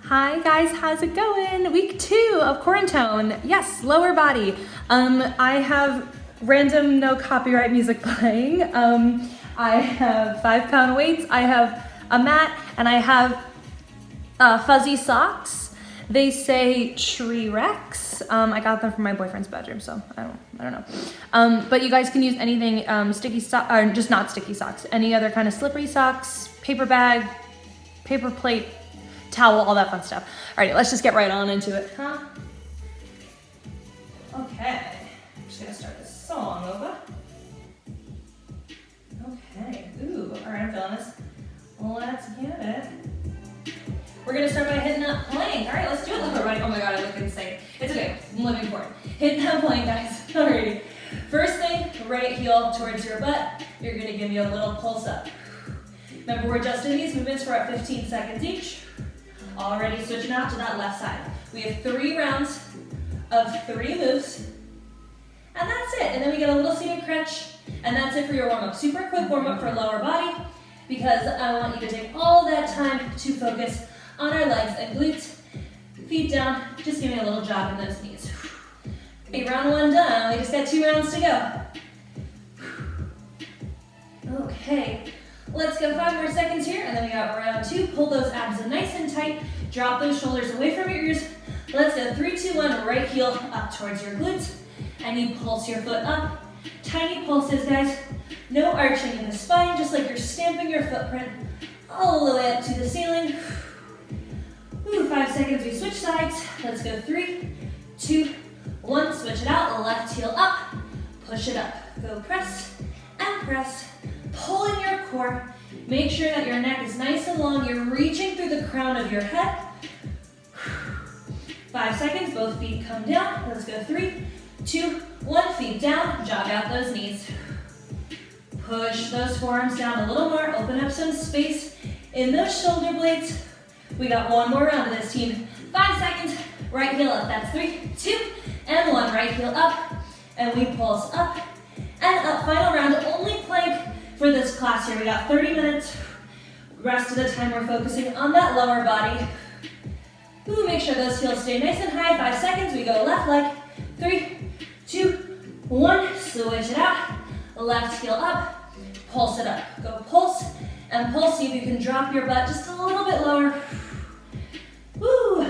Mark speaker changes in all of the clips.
Speaker 1: Hi guys, how's it going? Week 2 of Quarantone. Yes, lower body. I have random no copyright music playing. I have 5-pound weights, I have a mat, and I have fuzzy socks. They say Tree Rex. I got them from my boyfriend's bedroom, so I don't know. But you guys can use anything, sticky sock, or just not sticky socks, any other kind of slippery socks, paper bag, paper plate, towel, all that fun stuff. Alrighty, let's just get right on into it, huh? Okay, I'm just gonna start this song over. Okay, ooh, alright, I'm feeling this. Let's get it. We're gonna start by hitting that plank. Alright, let's do it, everybody. Oh my god, I look insane. It's okay, I'm living for it. Hitting that plank, guys. Alrighty. First thing, right heel towards your butt. You're gonna give me a little pulse up. Remember, we're just in these movements for about 15 seconds each. Already switching out to that left side. We have 3 rounds of 3 moves, and that's it. And then we get a little seated crunch, and that's it for your warm-up. Super quick warm-up for lower body, because I want you to take all that time to focus on our legs and glutes. Feet down, just give me a little jog in those knees. Okay, round 1 done. We just got 2 rounds to go. Okay. Let's go 5 more seconds here, and then we got round 2. Pull those abs in nice and tight. Drop those shoulders away from your ears. Let's go 3, 2, 1, right heel up towards your glutes, and you pulse your foot up. Tiny pulses, guys. No arching in the spine, just like you're stamping your footprint all the way up to the ceiling. Ooh, 5 seconds, we switch sides. Let's go 3, 2, 1, switch it out. Left heel up, push it up. Go press and press. Pull in your core. Make sure that your neck is nice and long. You're reaching through the crown of your head. 5 seconds, both feet come down. Let's go 3, 2, 1, feet down. Jog out those knees. Push those forearms down a little more. Open up some space in those shoulder blades. We got 1 more round of this, team. 5 seconds, right heel up. That's 3, 2, and 1. Right heel up, and we pulse up and up. Final round, only plank for this class here. We got 30 minutes. Rest of the time we're focusing on that lower body. Ooh, make sure those heels stay nice and high. 5 seconds, we go left leg. 3, 2, 1, switch it out. Left heel up, pulse it up. Go pulse and pulse. See if you can drop your butt just a little bit lower. Woo,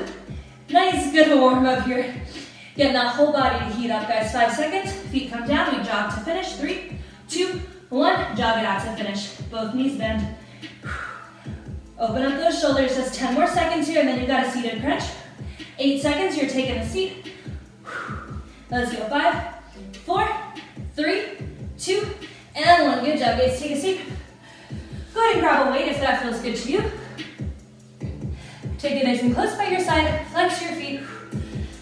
Speaker 1: nice, good warm up here. Getting that whole body to heat up, guys. 5 seconds, feet come down, we jog to finish. 3, 2, 1, jog it out to finish. Both knees bend. Open up those shoulders, just 10 more seconds here, and then you got a seated crunch. 8 seconds, you're taking a seat. Let's go, 5, 4, 3, 2, and 1. Good job, guys, take a seat. Go ahead and grab a weight if that feels good to you. Take it nice and close by your side, flex your feet,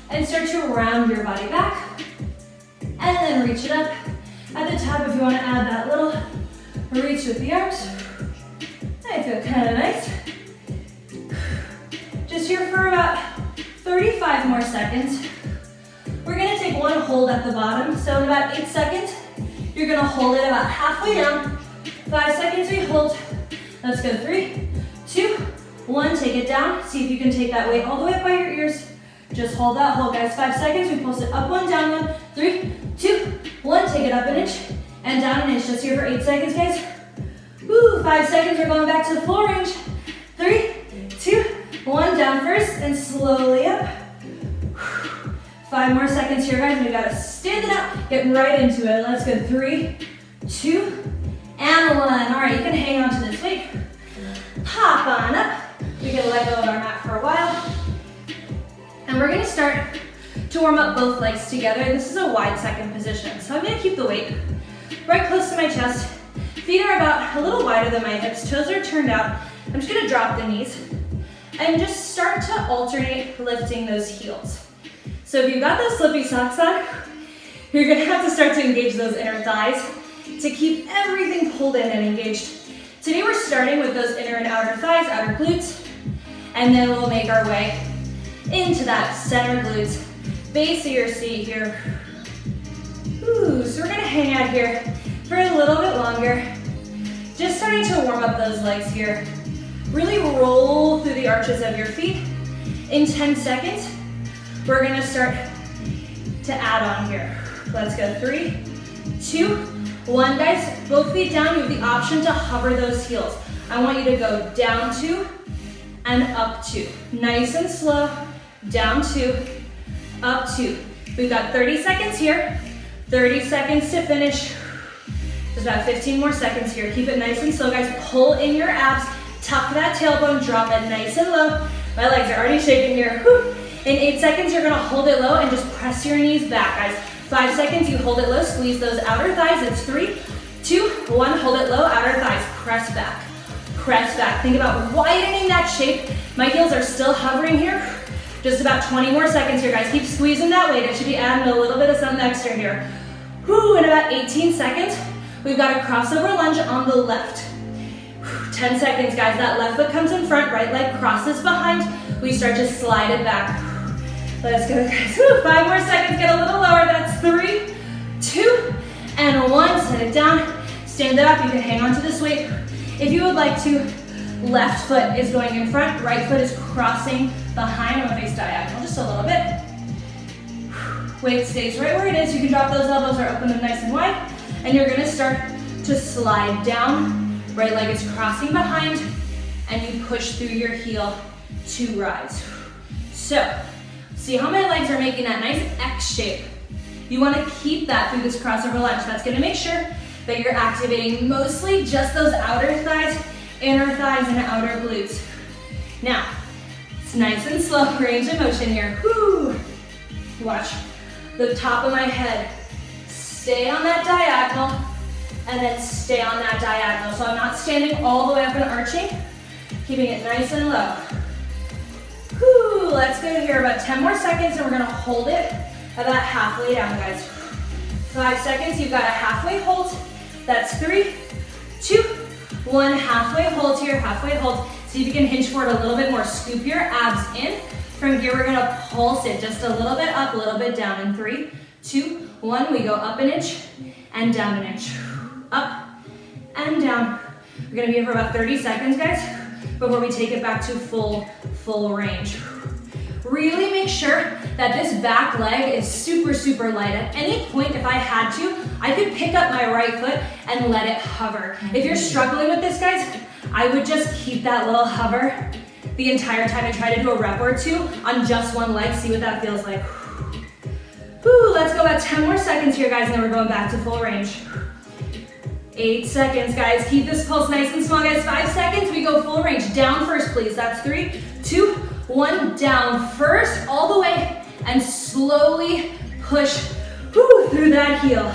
Speaker 1: and start to round your body back. And then reach it up. At the top, if you want to add that little reach with the arms. I feel kind of nice. Just here for about 35 more seconds. We're going to take 1 hold at the bottom. So in about 8 seconds, you're going to hold it about halfway down. 5 seconds, we hold. Let's go 3, 2, 1, take it down. See if you can take that weight all the way up by your ears. Just hold that hold, guys. 5 seconds, we pulse it up 1, down 1, 3, 2, 1, take it up an inch and down an inch. Just here for 8 seconds, guys. Woo, 5 seconds, we're going back to the full range. 3, 2, 1, down first and slowly up. 5 more seconds here, guys. We gotta stand it up, get right into it. Let's go 3, 2, and 1. All right, you can hang on to this weight. Hop on up. We can let go of our mat for a while. And we're gonna start to warm up both legs together. This is a wide second position. So I'm gonna keep the weight right close to my chest. Feet are about a little wider than my hips. Toes are turned out. I'm just gonna drop the knees and just start to alternate lifting those heels. So if you've got those slippy socks on, you're gonna have to start to engage those inner thighs to keep everything pulled in and engaged. Today we're starting with those inner and outer thighs, outer glutes, and then we'll make our way into that center glutes, base of your seat here. Ooh, so we're gonna hang out here for a little bit longer. Just starting to warm up those legs here. Really roll through the arches of your feet In 10 seconds, we're gonna start to add on here. Let's go, 3, 2, 1. Guys, both feet down, you have the option to hover those heels. I want you to go down 2 and up 2. Nice and slow, down 2, up 2. We've got 30 seconds here, 30 seconds to finish. There's about 15 more seconds here. Keep it nice and slow, guys. Pull in your abs, tuck that tailbone, drop it nice and low. My legs are already shaking here. Whew. In 8 seconds, you're gonna hold it low and just press your knees back, guys. 5 seconds, you hold it low, squeeze those outer thighs. It's 3, 2, 1, hold it low, outer thighs, press back. Press back. Think about widening that shape. My heels are still hovering here. Just about 20 more seconds here, guys. Keep squeezing that weight. It should be adding a little bit of something extra here. Whew, in about 18 seconds, we've got a crossover lunge on the left. 10 seconds, guys. That left foot comes in front, right leg crosses behind. We start to slide it back. Let's go, guys. Woo, 5 more seconds, get a little lower. That's 3, 2, and 1. Set it down, stand it up. You can hang on to this weight. If you would like to, left foot is going in front, right foot is crossing behind. I'm gonna face diagonal just a little bit. Weight stays right where it is. You can drop those elbows or open them nice and wide. And you're gonna start to slide down. Right leg is crossing behind, and you push through your heel to rise. So, see how my legs are making that nice X shape. You wanna keep that through this crossover lunge. That's gonna make sure that you're activating mostly just those outer thighs, inner thighs, and outer glutes. Now, it's nice and slow, range of motion here. Whoo! Watch the top of my head. Stay on that diagonal, and then stay on that diagonal. So I'm not standing all the way up and arching, keeping it nice and low. Whoo! Let's go here, about 10 more seconds, and we're gonna hold it about halfway down, guys. 5 seconds, you've got a halfway hold. That's 3, 2, 1, halfway hold here, halfway hold. See if you can hinge forward a little bit more. Scoop your abs in. From here, we're gonna pulse it just a little bit up, a little bit down. In 3, 2, 1, we go up an inch and down an inch. Up and down. We're gonna be here for about 30 seconds, guys, before we take it back to full range. Really make sure that this back leg is super, super light. At any point, if I had to, I could pick up my right foot and let it hover. If you're struggling with this, guys, I would just keep that little hover the entire time and try to do a rep or 2 on just one leg. See what that feels like. Whew, let's go about 10 more seconds here, guys, and then we're going back to full range. 8 seconds, guys. Keep this pulse nice and small, guys. 5 seconds, we go full range. Down first, please. That's 3, 2, 1, down first, all the way, and slowly push through that heel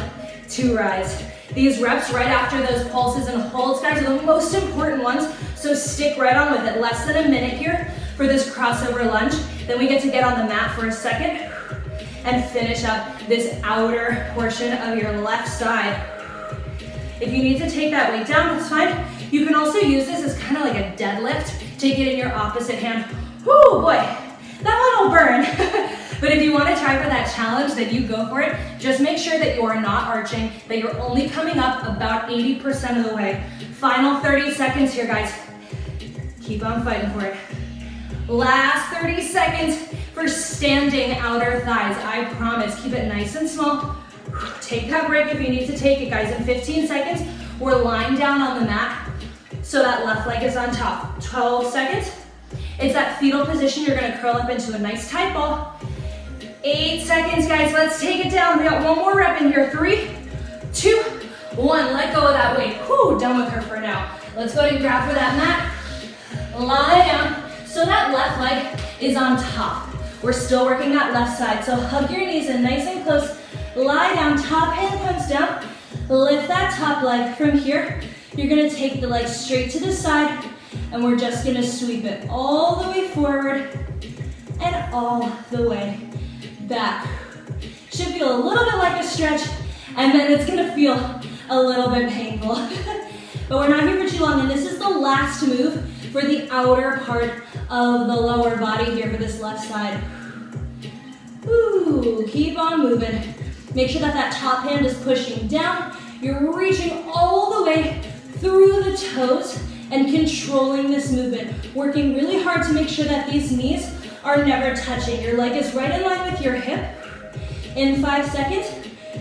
Speaker 1: to rise. These reps right after those pulses and holds, guys, are the most important ones, so stick right on with it. Less than a minute here for this crossover lunge. Then we get to get on the mat for a second and finish up this outer portion of your left side. If you need to take that weight down, that's fine. You can also use this as kind of like a deadlift. Take it in your opposite hand. Whoo, boy, that one will burn. But if you want to try for that challenge, then you go for it. Just make sure that you are not arching, that you're only coming up about 80% of the way. Final 30 seconds here, guys. Keep on fighting for it. Last 30 seconds for standing outer thighs. I promise, keep it nice and small. Take that break if you need to take it, guys. In 15 seconds, we're lying down on the mat, so that left leg is on top. 12 seconds. It's that fetal position. You're gonna curl up into a nice tight ball. 8 seconds, guys. Let's take it down. We got one more rep in here. 3, 2, 1. Let go of that weight. Whew, done with her for now. Let's go ahead and grab for that mat. Lie down. So that left leg is on top. We're still working that left side. So hug your knees in nice and close. Lie down. Top hand comes down. Lift that top leg. From here, you're gonna take the leg straight to the side, and we're just gonna sweep it all the way forward and all the way back. Should feel a little bit like a stretch, and then it's gonna feel a little bit painful. But we're not here for too long, and this is the last move for the outer part of the lower body here for this left side. Ooh, keep on moving. Make sure that that top hand is pushing down. You're reaching all the way through the toes and controlling this movement. Working really hard to make sure that these knees are never touching. Your leg is right in line with your hip. In 5 seconds,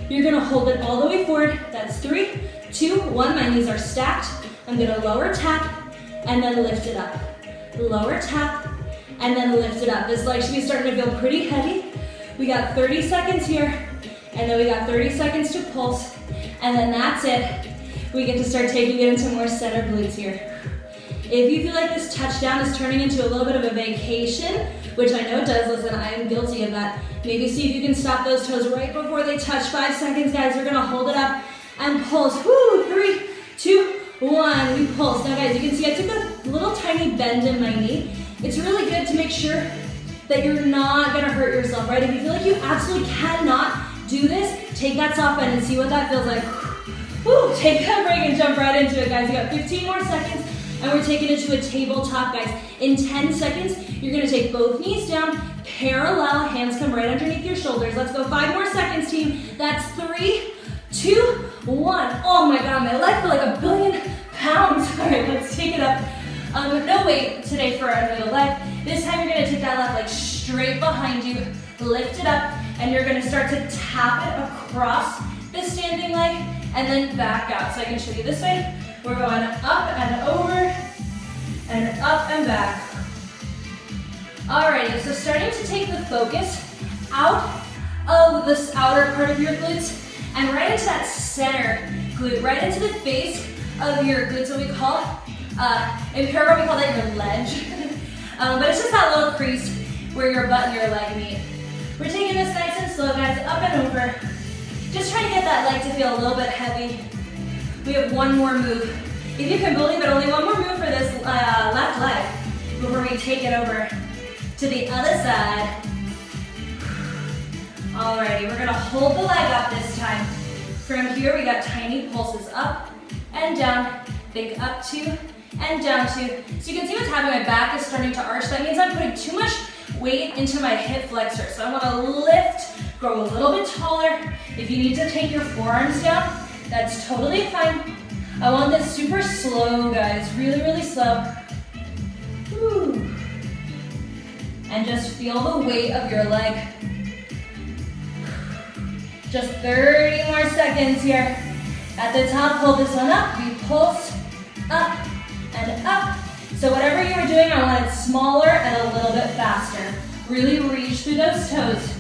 Speaker 1: you're gonna hold it all the way forward. That's 3, 2, 1. My knees are stacked. I'm gonna lower tap and then lift it up. Lower tap and then lift it up. This leg should be starting to feel pretty heavy. We got 30 seconds here, and then we got 30 seconds to pulse, and then that's it. We get to start taking it into more center glutes here. If you feel like this touchdown is turning into a little bit of a vacation, which I know it does, listen, I am guilty of that. Maybe see if you can stop those toes right before they touch. 5 seconds, guys. We're gonna hold it up and pulse. Woo, 3, 2, 1. We pulse. Now, guys, you can see I took a little tiny bend in my knee. It's really good to make sure that you're not gonna hurt yourself, right? If you feel like you absolutely cannot do this, take that soft bend and see what that feels like. Woo, take that break and jump right into it, guys. You got 15 more seconds. And we're taking it to a tabletop, guys. In 10 seconds, you're gonna take both knees down, parallel, hands come right underneath your shoulders. Let's go, 5 more seconds, team. That's 3, 2, 1. Oh my God, my leg feel like 1 billion pounds. All right, let's take it up. No weight today for our middle leg. This time you're gonna take that left leg straight behind you, lift it up, and you're gonna start to tap it across the standing leg, and then back out. So I can show you this way. We're going up and over, and up and back. Alrighty, so starting to take the focus out of this outer part of your glutes, and right into that center glute, right into the base of your glutes, what we call, in parallel we call that your ledge. But it's just that little crease where your butt and your leg meet. We're taking this nice and slow, guys, up and over. Just trying to get that leg to feel a little bit heavy. We have one more move. If you can believe it, only one more move for this left leg before we take it over to the other side. Alrighty, we're gonna hold the leg up this time. From here, we got tiny pulses up and down. Think up 2 and down 2. So you can see what's happening. My back is starting to arch. That means I'm putting too much weight into my hip flexor. So I wanna lift, grow a little bit taller. If you need to take your forearms down, that's totally fine. I want this super slow, guys. Really, really slow. Woo. And just feel the weight of your leg. Just 30 more seconds here. At the top, pull this one up. We pulse up and up. So whatever you're doing, I want it smaller and a little bit faster. Really reach through those toes.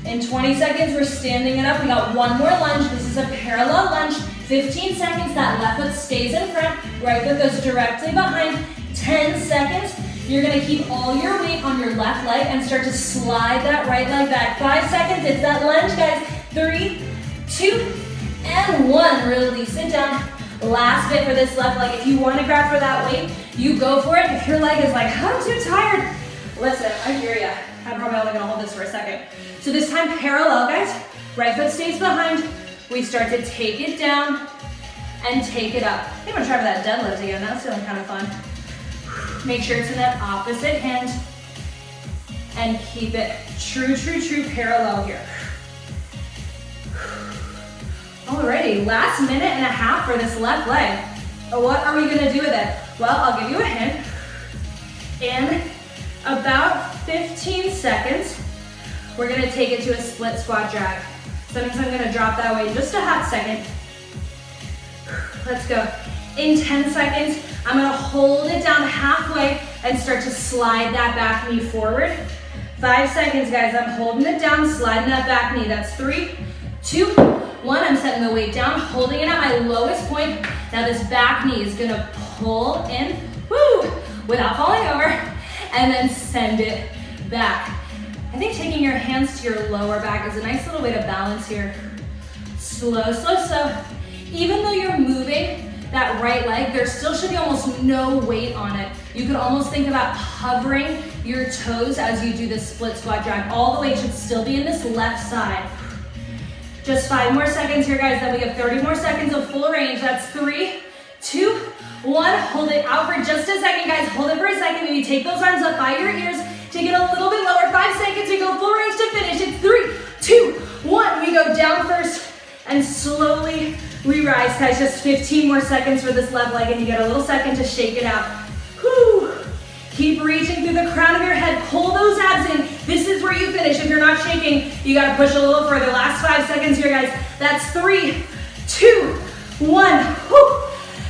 Speaker 1: In 20 seconds, we're standing it up. We got one more lunge. This is a parallel lunge. 15 seconds, that left foot stays in front. Right foot goes directly behind. 10 seconds, you're gonna keep all your weight on your left leg and start to slide that right leg back. 5 seconds, it's that lunge, guys. 3, 2, and 1. Release it down. Last bit for this left leg. If you wanna grab for that weight, you go for it. If your leg is like, I'm too tired, listen, I hear ya. I'm probably only gonna hold this for a second. So this time, parallel, guys. Right foot stays behind. We start to take it down and take it up. I'm gonna try for that deadlift again. That's feeling kind of fun. Make sure it's in that opposite hand and keep it true, true, true parallel here. Alrighty, last minute and a half for this left leg. What are we gonna do with it? Well, I'll give you a hint. In about 15 seconds, we're gonna take it to a split squat drag. So that means I'm gonna drop that weight just a half second. Let's go. In 10 seconds, I'm gonna hold it down halfway and start to slide that back knee forward. 5 seconds, guys. I'm holding it down, sliding that back knee. That's 3, 2, 1. I'm setting the weight down, holding it at my lowest point. Now this back knee is gonna pull in, woo, without falling over, and then send it back. I think taking your hands to your lower back is a nice little way to balance here. Slow, slow, slow. Even though you're moving that right leg, there still should be almost no weight on it. You could almost think about hovering your toes as you do this split squat drag. All the weight should still be in this left side. Just 5 more seconds here, guys. Then we have 30 more seconds of full range. That's 3, 2, 1. Hold it out for just a second, guys. Hold it for a second. Maybe take those arms up by your ears. Take it a little bit lower. 5 seconds. We go full range to finish. It's 3, 2, 1. We go down first and slowly re-rise, guys. Just 15 more seconds for this left leg, and you get a little second to shake it out. Whew. Keep reaching through the crown of your head. Pull those abs in. This is where you finish. If you're not shaking, you gotta push a little further. Last 5 seconds here, guys. That's 3, 2, 1. Whew.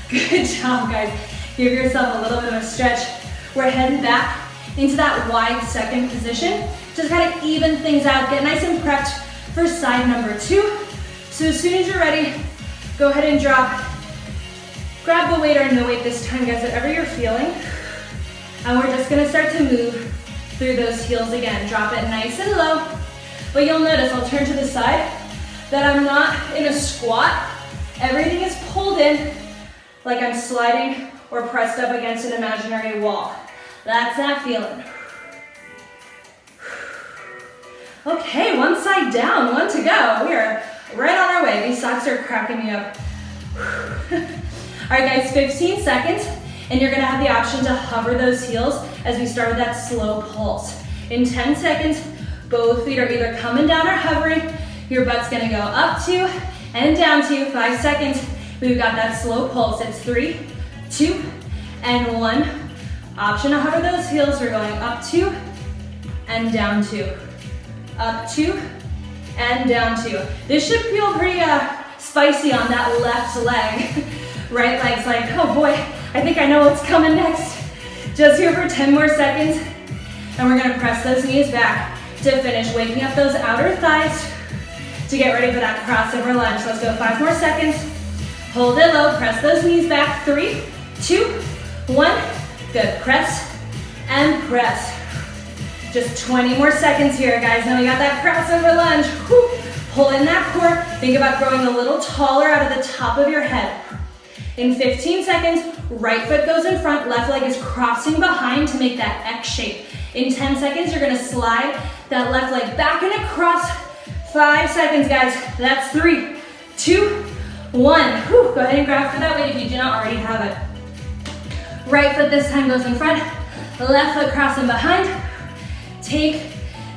Speaker 1: Good job, guys. Give yourself a little bit of a stretch. We're heading back into that wide second position. Just kind of even things out. Get nice and prepped for side number 2. So as soon as you're ready, go ahead and drop. Grab the weight or no weight this time, guys, whatever you're feeling. And we're just gonna start to move through those heels again. Drop it nice and low. But you'll notice, I'll turn to the side, that I'm not in a squat. Everything is pulled in like I'm sliding or pressed up against an imaginary wall. That's that feeling. Okay, one side down, one to go. We are right on our way. These socks are cracking me up. All right, guys, 15 seconds, and you're gonna have the option to hover those heels as we start with that slow pulse. In 10 seconds, both feet are either coming down or hovering. Your butt's gonna go up 2 and down 2. 5 seconds, we've got that slow pulse. It's 3, 2, and 1. Option to hover those heels. We're going up 2 and down 2. Up 2 and down 2. This should feel pretty spicy on that left leg. Right leg's like, oh boy, I think I know what's coming next. Just here for 10 more seconds. And we're gonna press those knees back to finish, waking up those outer thighs to get ready for that crossover lunge. Let's go 5 more seconds. Hold it low, press those knees back. 3, 2, 1. Good, press and press. Just 20 more seconds here, guys. Now we got that crossover lunge. Whew. Pull in that core. Think about growing a little taller out of the top of your head. In 15 seconds, right foot goes in front, left leg is crossing behind to make that X shape. In 10 seconds, you're gonna slide that left leg back and across. 5 seconds, guys. That's 3, 2, 1. Whew. Go ahead and grab for that weight if you do not already have it. Right foot this time goes in front, left foot crossing behind. Take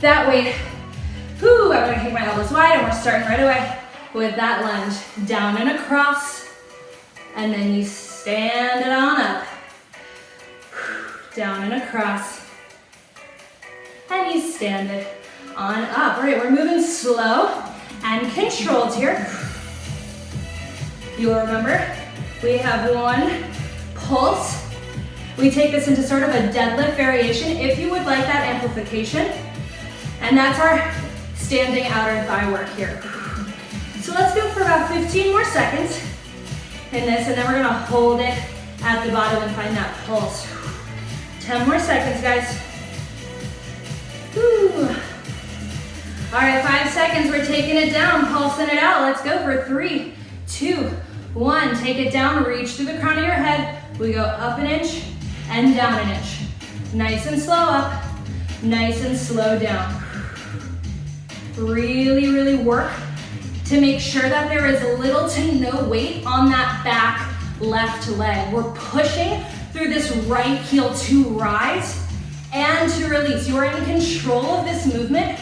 Speaker 1: that weight. Whew, I'm gonna kick my elbows wide and we're starting right away with that lunge. Down and across, and then you stand it on up. Down and across, and you stand it on up. All right, we're moving slow and controlled here. You'll remember, we have 1 pulse. We take this into sort of a deadlift variation if you would like that amplification. And that's our standing outer thigh work here. So let's go for about 15 more seconds in this, and then we're gonna hold it at the bottom and find that pulse. 10 more seconds, guys. Whew. All right, 5 seconds, we're taking it down, pulsing it out. Let's go for 3, 2, 1. Take it down, reach through the crown of your head. We go up an inch and down an inch. Nice and slow up, nice and slow down. Really, really work to make sure that there is little to no weight on that back left leg. We're pushing through this right heel to rise and to release. You are in control of this movement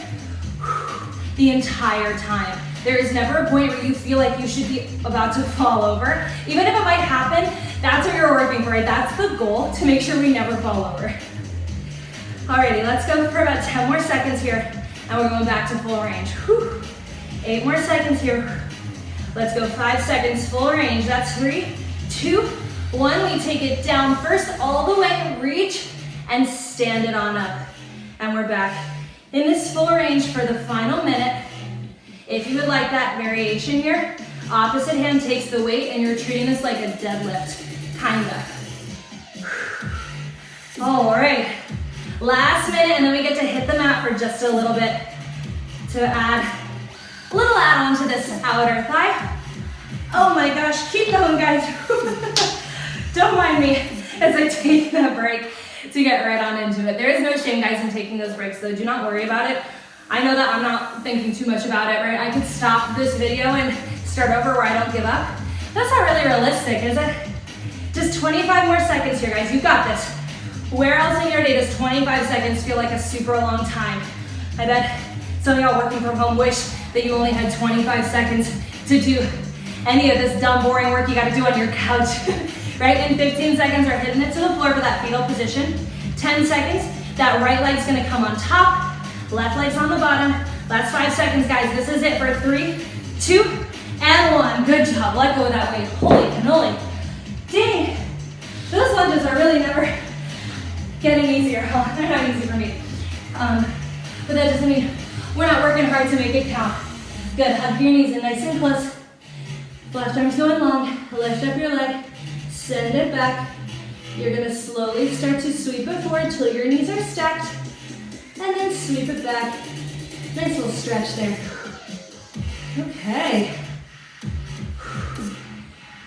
Speaker 1: the entire time. There is never a point where you feel like you should be about to fall over. Even if it might happen, that's what you're working for. That's the goal, to make sure we never fall over. Alrighty, let's go for about 10 more seconds here, and we're going back to full range. Whew. 8 more seconds here. Let's go 5 seconds, full range. That's 3, 2, 1. We take it down first, all the way, reach, and stand it on up. And we're back in this full range for the final minute. If you would like that variation here, opposite hand takes the weight and you're treating this like a deadlift, kinda. All right, last minute and then we get to hit the mat for just a little bit to add a little add-on to this outer thigh. Oh my gosh, keep going guys. Don't mind me as I take that break to get right on into it. There is no shame guys in taking those breaks though, do not worry about it. I know that I'm not thinking too much about it, right? I could stop this video and start over where I don't give up. That's not really realistic, is it? Just 25 more seconds here, guys. You got this. Where else in your day does 25 seconds feel like a super long time? I bet some of y'all working from home wish that you only had 25 seconds to do any of this dumb, boring work you gotta do on your couch, right? In 15 seconds, we're hitting it to the floor for that fetal position. 10 10 seconds. That right leg's gonna come on top, left leg's on the bottom. Last 5 seconds, guys. This is it for 3, 2, and 1. Good job. Let go of that weight. Holy cannoli. Dang. Those lunges are really never getting easier. Oh, they're not easy for me. But that doesn't mean we're not working hard to make it count. Good. Hug your knees in nice and close. Left arm's going long. Lift up your leg. Send it back. You're gonna slowly start to sweep it forward till your knees are stacked. And then sweep it back. Nice little stretch there. Okay.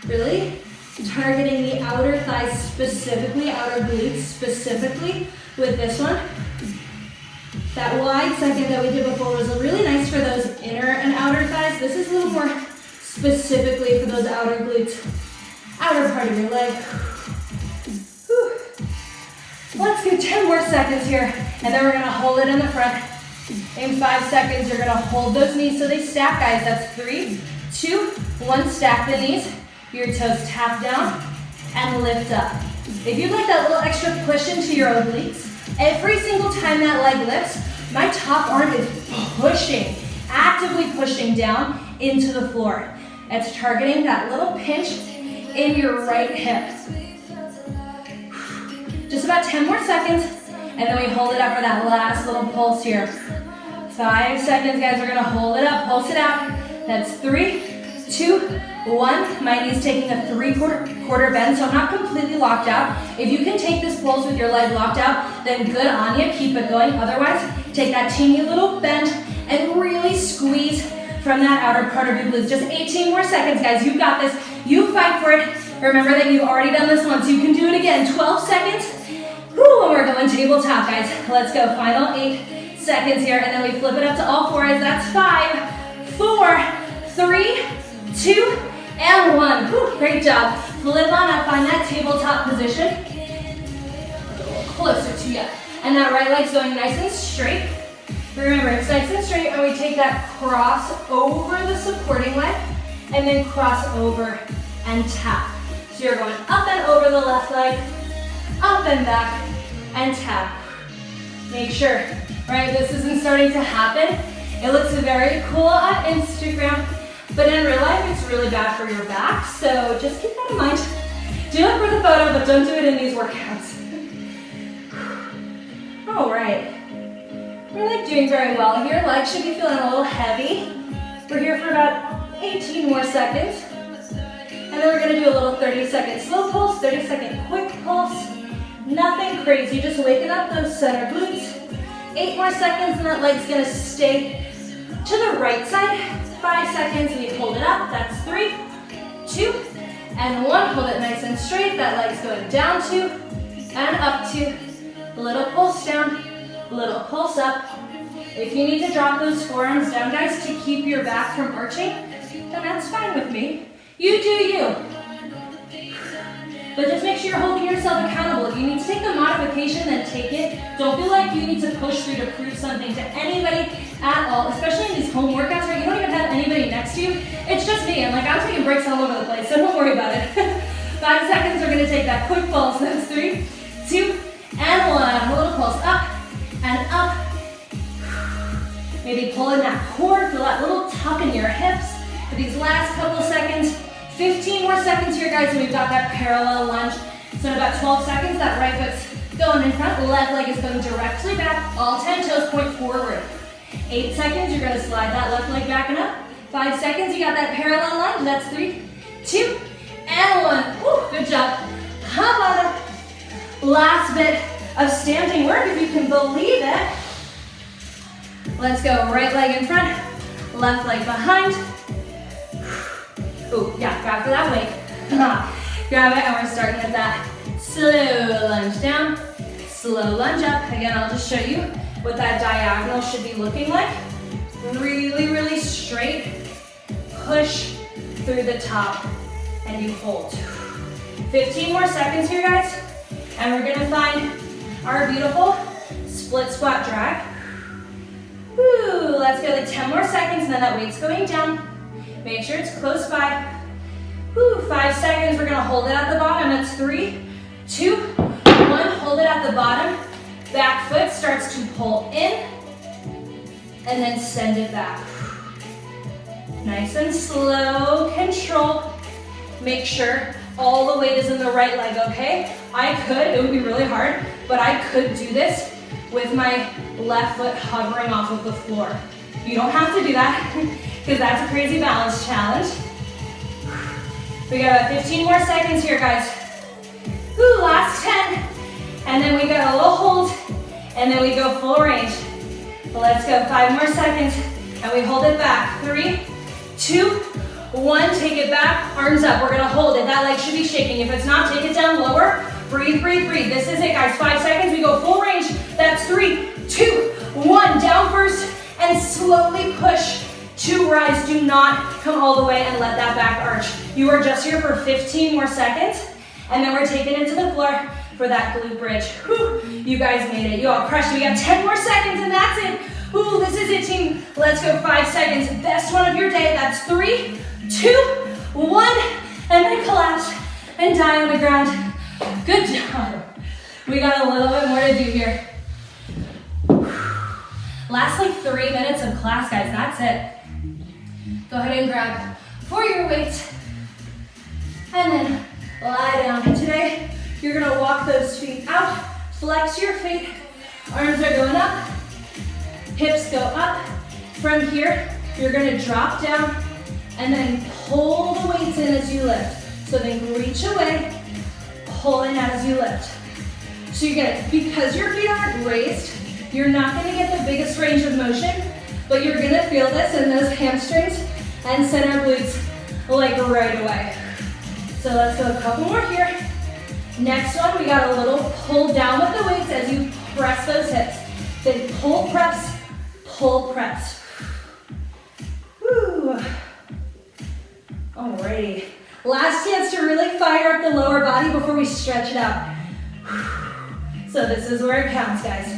Speaker 1: Really targeting the outer thighs specifically, outer glutes specifically with this one. That wide second that we did before was really nice for those inner and outer thighs. This is a little more specifically for those outer glutes, outer part of your leg. Whew. Let's do 10 more seconds here, and then we're gonna hold it in the front. In 5 seconds, you're gonna hold those knees so they stack, guys. That's 3, 2, 1, stack the knees. Your toes tap down and lift up. If you'd like that little extra push into your obliques, every single time that leg lifts, my top arm is pushing, actively pushing down into the floor. It's targeting that little pinch in your right hip. Just about 10 more seconds, and then we hold it up for that last little pulse here. 5 seconds, guys. We're gonna hold it up, pulse it out. That's 3, 2, 1. My knee's taking a 3/4 bend, so I'm not completely locked out. If you can take this pulse with your leg locked out, then good on you, keep it going. Otherwise, take that teeny little bend and really squeeze from that outer part of your glutes. Just 18 more seconds, guys. You got this. You fight for it. Remember that you've already done this once. You can do it again. 12 seconds. Whew, and we're going tabletop, guys. Let's go. Final 8 seconds here, and then we flip it up to all fours. That's 5, 4, 3, 2, and 1. Whew, great job. Flip on up, find that tabletop position. A little closer to you. And that right leg's going nice and straight. Remember, it's nice and straight, and we take that cross over the supporting leg, and then cross over and tap. So you're going up and over the left leg, up and back, and tap. Make sure, right, this isn't starting to happen. It looks very cool on Instagram, but in real life, it's really bad for your back, so just keep that in mind. Do it for the photo, but don't do it in these workouts. All right. We're doing very well here. Legs should be feeling a little heavy. We're here for about 18 more seconds. And then we're gonna do a little 30-second slow pulse, 30-second quick pulse. Nothing crazy, just waking up those center glutes. 8 more seconds, and that leg's gonna stay to the right side. 5 seconds, we hold it up. That's 3, 2, and 1. Hold it nice and straight. That leg's going down 2 and up 2. Little pulse down, little pulse up. If you need to drop those forearms down, guys, to keep your back from arching, then that's fine with me. You do you. But just make sure you're holding yourself accountable. If you need to take the modification, then take it. Don't feel like you need to push through to prove something to anybody at all, especially in these home workouts where you don't even have anybody next to you. It's just me, and I'm taking breaks all over the place, so don't worry about it. 5 seconds, we're gonna take that quick pulse. That's 3, 2, and 1. A little pulse up and up. Maybe pull in that core, feel that little tuck in your hips for these last couple seconds. 15 more seconds here, guys, and we've got that parallel lunge. So in about 12 seconds, that right foot's going in front, left leg is going directly back, all 10 toes point forward. 8 seconds, you're gonna slide that left leg back and up. 5 seconds, you got that parallel lunge. That's 3, 2, and 1. Woo, good job. How about a last bit of standing work, if you can believe it. Let's go, right leg in front, left leg behind. Ooh, yeah, grab for that weight. Grab it, and we're starting with that slow lunge down, slow lunge up. Again, I'll just show you what that diagonal should be looking like. Really, really straight. Push through the top, and you hold. 15 more seconds here, guys, and we're gonna find our beautiful split squat drag. Woo, let's go, like 10 more seconds, and then that weight's going down. Make sure it's close by. Woo, 5 seconds, we're gonna hold it at the bottom. That's 3, 2, 1, hold it at the bottom. Back foot starts to pull in, and then send it back. Nice and slow, control. Make sure all the weight is in the right leg, okay? It would be really hard, but I could do this with my left foot hovering off of the floor. You don't have to do that, because that's a crazy balance challenge. We got about 15 more seconds here, guys. Woo, last 10. And then we got a little hold, and then we go full range. Let's go, 5 more seconds, and we hold it back. 3, 2, 1, take it back, arms up. We're gonna hold it. That leg should be shaking. If it's not, take it down lower. Breathe, breathe, breathe. This is it, guys. 5 seconds, we go full range. That's 3, 2, 1. Down first, and slowly push to rise. Do not come all the way and let that back arch. You are just here for 15 more seconds, and then we're taking it to the floor for that glute bridge. Whew, you guys made it. You all crushed it. We got 10 more seconds, and that's it. Ooh, this is it, team. Let's go 5 seconds. Best one of your day. That's 3, 2, 1, and then collapse and die on the ground. Good job. We got a little bit more to do here. Last like 3 minutes of class, guys. That's it. Go ahead and grab for your weight, and then lie down. And today, you're gonna walk those feet out, flex your feet, arms are going up, hips go up. From here, you're gonna drop down and then pull the weights in as you lift. So then reach away, pull in as you lift. So you're gonna, because your feet aren't raised, you're not gonna get the biggest range of motion, but you're gonna feel this in those hamstrings and center glutes like right away. So let's go a couple more here. Next one, we got a little pull down with the weights as you press those hips. Then pull, press, pull, press. Woo. Alrighty. Last chance to really fire up the lower body before we stretch it out. So this is where it counts, guys.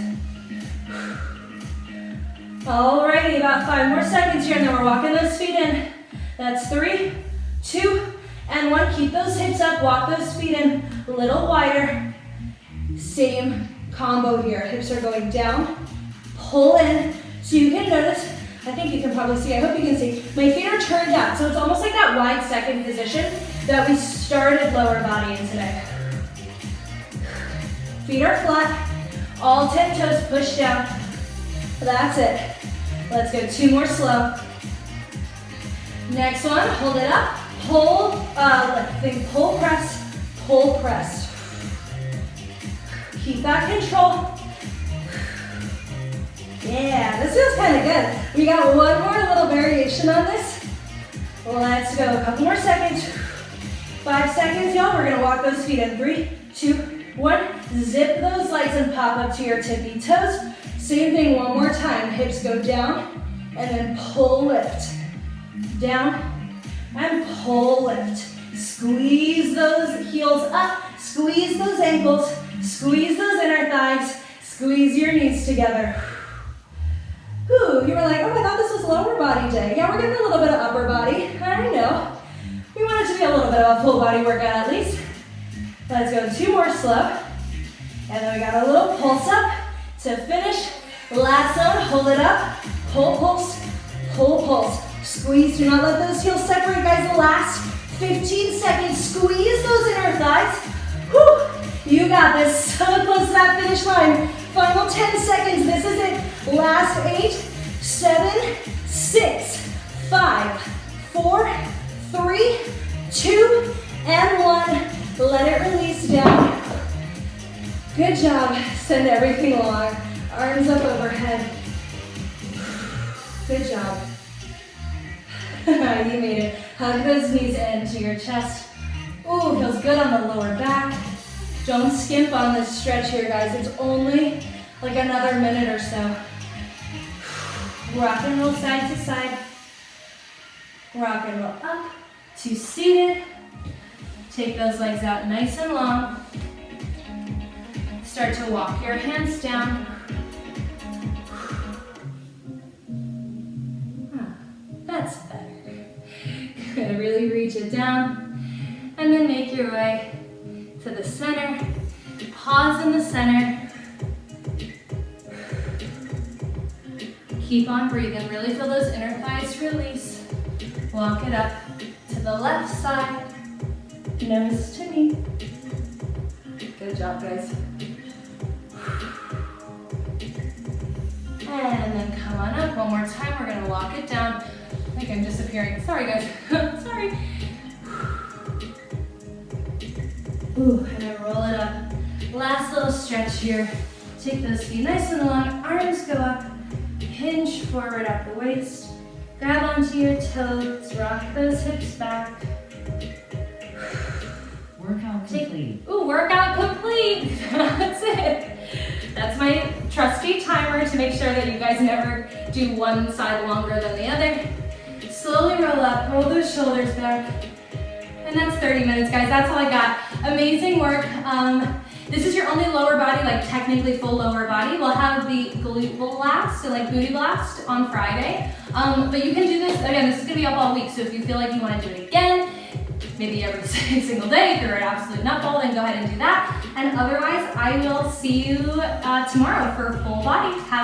Speaker 1: Alrighty, about 5 more seconds here, and then we're walking those feet in. That's 3, 2, and 1. Keep those hips up, walk those feet in a little wider. Same combo here. Hips are going down, pull in. So you can notice, I think you can probably see, I hope you can see, my feet are turned out. So it's almost like that wide second position that we started lower body in today. Feet are flat, all 10 toes push down. That's it. Let's go 2 more slow. Next one, hold it up, pull, think pull, press. Keep that control. Yeah, this feels kind of good. We got one more little variation on this. Let's go, a couple more seconds. 5 seconds, y'all. We're gonna walk those feet in. 3, 2, 1. Zip those legs and pop up to your tippy toes. Same thing one more time. Hips go down and then pull, lift. Down and pull, lift. Squeeze those heels up. Squeeze those ankles. Squeeze those inner thighs. Squeeze your knees together. Whew, you were like, oh, I thought this was lower body day. Yeah, we're getting a little bit of upper body. I know. We want it to be a little bit of a full body workout at least. Let's go 2 more slow. And then we got a little pulse up to finish. Last one, hold it up. Pull, pulse, pull, pulse. Squeeze, do not let those heels separate, guys. The last 15 seconds, squeeze those inner thighs. Whew, you got this. So close to that finish line. Final 10 seconds, this is it. Last 8, 7, 6, 5, 4, 3, 2, and 1. Let it release down. Good job. Send everything along. Arms up overhead. Good job. You made it. Hug those knees into your chest. Ooh, feels good on the lower back. Don't skimp on this stretch here, guys. It's only like another minute or so. Rock and roll side to side. Rock and roll up to seated. Take those legs out nice and long. Start to walk your hands down. That's better. Good, really reach it down. And then make your way to the center. Pause in the center. Keep on breathing. Really feel those inner thighs release. Walk it up to the left side. Nose to knee. Good job, guys. And then come on up one more time. We're gonna walk it down. I think I'm disappearing. Sorry, guys. Sorry. Ooh, and then roll it up. Last little stretch here. Take those feet nice and long. Arms go up. Hinge forward at the waist. Grab onto your toes. Rock those hips back.
Speaker 2: Workout complete.
Speaker 1: Ooh, workout complete. That's it. That's my trusty timer to make sure that you guys never do one side longer than the other. Slowly roll up, roll those shoulders back. And that's 30 minutes, guys. That's all I got. Amazing work. This is your only lower body, like technically full lower body. We'll have the glute blast, so like booty blast on Friday. But you can do this, again, this is gonna be up all week, so if you feel like you wanna do it again, maybe every single day, if you're an absolute nutball, then go ahead and do that. And otherwise, I will see you tomorrow for full body. Have